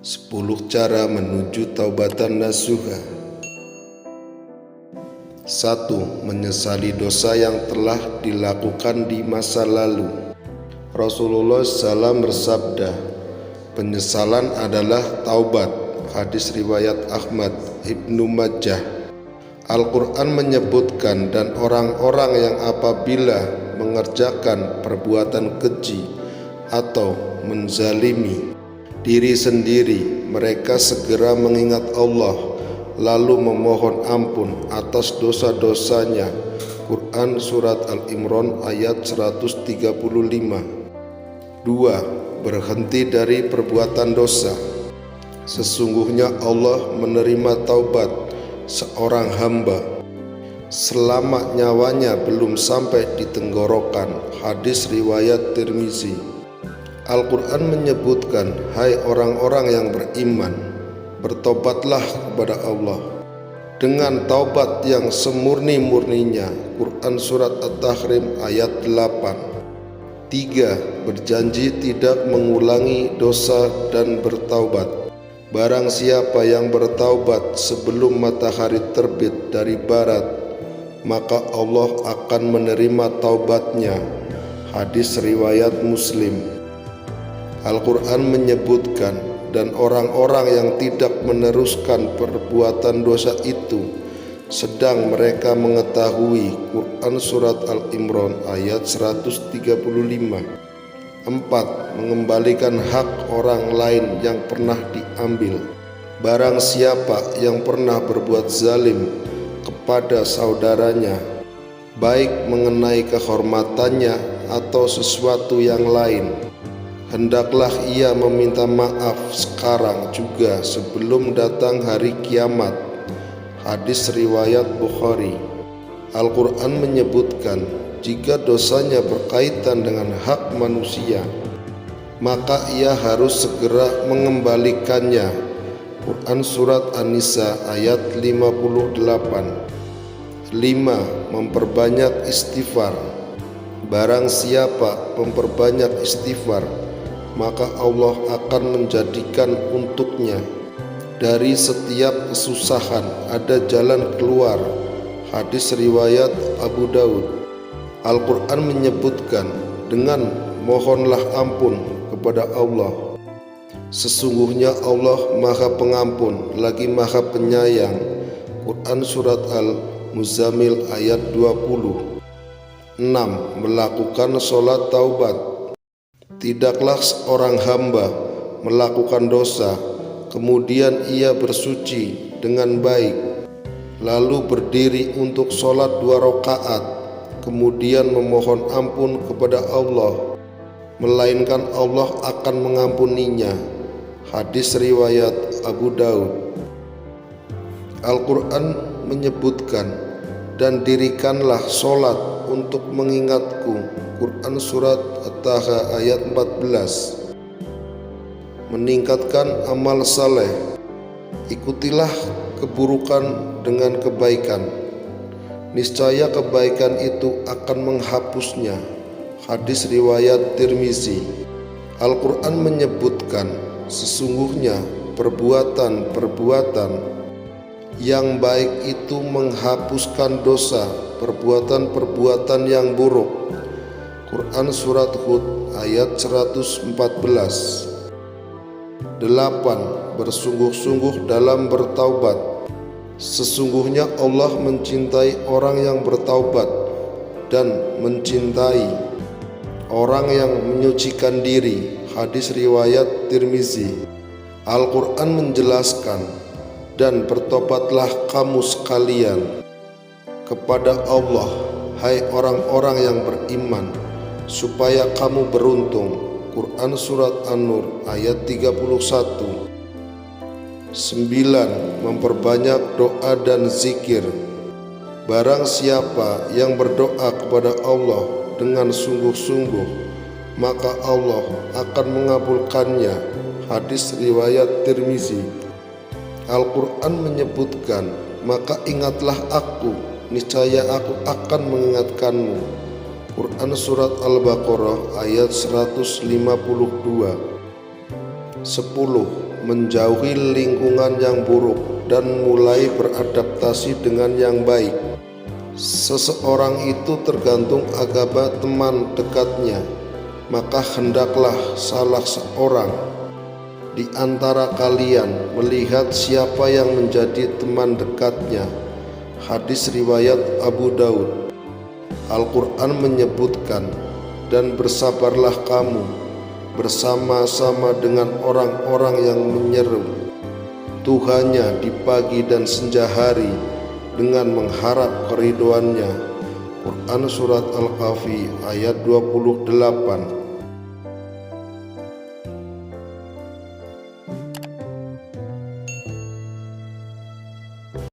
10 cara menuju taubatan nasuha. 1. Menyesali dosa yang telah dilakukan di masa lalu. Rasulullah SAW bersabda, penyesalan adalah taubat. Hadis riwayat Ahmad, Ibnu Majah. Al-Quran menyebutkan, dan orang-orang yang apabila mengerjakan perbuatan keji atau menzalimi diri sendiri, mereka segera mengingat Allah lalu memohon ampun atas dosa-dosanya. Quran Surat Al-Imran ayat 135. 2. Berhenti dari perbuatan dosa. Sesungguhnya Allah menerima taubat seorang hamba selama nyawanya belum sampai di tenggorokan. Hadis riwayat Tirmizi. Al-Quran menyebutkan, hai orang-orang yang beriman, bertobatlah kepada Allah dengan taubat yang semurni-murninya. Quran Surat At-Tahrim ayat 8. 3. Berjanji tidak mengulangi dosa dan bertaubat. Barang siapa yang bertaubat sebelum matahari terbit dari barat, maka Allah akan menerima taubatnya. Hadis riwayat Muslim. Al-Quran menyebutkan, dan orang-orang yang tidak meneruskan perbuatan dosa itu sedang mereka mengetahui. Quran Surat Al-Imran ayat 135. 4. Mengembalikan hak orang lain yang pernah diambil. Barang siapa yang pernah berbuat zalim kepada saudaranya, baik mengenai kehormatannya atau sesuatu yang lain, hendaklah ia meminta maaf sekarang juga sebelum datang hari kiamat. Hadis riwayat Bukhari. Al-Quran menyebutkan, jika dosanya berkaitan dengan hak manusia, maka ia harus segera mengembalikannya. Quran Surat An-Nisa ayat 58. 5. Memperbanyak istighfar. Barang siapa memperbanyak istighfar, maka Allah akan menjadikan untuknya dari setiap kesusahan ada jalan keluar. Hadis riwayat Abu Daud. Al-Quran menyebutkan, dengan mohonlah ampun kepada Allah. Sesungguhnya Allah Maha Pengampun lagi Maha Penyayang. Quran Surat Al-Muzammil ayat 20. 6. Melakukan sholat taubat. Tidaklah seorang hamba melakukan dosa, kemudian ia bersuci dengan baik, lalu berdiri untuk sholat 2 rakaat, kemudian memohon ampun kepada Allah, melainkan Allah akan mengampuninya. Hadis riwayat Abu Daud. Al-Quran menyebutkan, dan dirikanlah sholat untuk mengingatku. Quran Surat At-Taha ayat 14. Meningkatkan amal saleh. Ikutilah keburukan dengan kebaikan, niscaya kebaikan itu akan menghapusnya. Hadis riwayat Tirmizi. Al-Quran menyebutkan, sesungguhnya perbuatan-perbuatan yang baik itu menghapuskan dosa perbuatan-perbuatan yang buruk. Quran Surat Hud ayat 114. 8. Bersungguh-sungguh dalam bertaubat. Sesungguhnya Allah mencintai orang yang bertaubat dan mencintai orang yang menyucikan diri. Hadis riwayat Tirmizi. Al-Quran menjelaskan, dan bertobatlah kamu sekalian kepada Allah, hai orang-orang yang beriman, supaya kamu beruntung. Quran Surat An-Nur ayat 31. 9. Memperbanyak doa dan zikir. Barang siapa yang berdoa kepada Allah dengan sungguh-sungguh, maka Allah akan mengabulkannya. Hadis riwayat Tirmizi. Al-Quran menyebutkan, maka ingatlah aku, niscaya aku akan mengingatkanmu. Quran Surat Al-Baqarah ayat 152. 10. Menjauhi lingkungan yang buruk dan mulai beradaptasi dengan yang baik. Seseorang itu tergantung agama teman dekatnya, maka hendaklah salah seorang di antara kalian melihat siapa yang menjadi teman dekatnya. Hadis riwayat Abu Daud. Al-Quran menyebutkan, dan bersabarlah kamu bersama-sama dengan orang-orang yang menyeru Tuhannya di pagi dan senja hari dengan mengharap keridhoannya. Quran Surat Al-Kahfi ayat 28.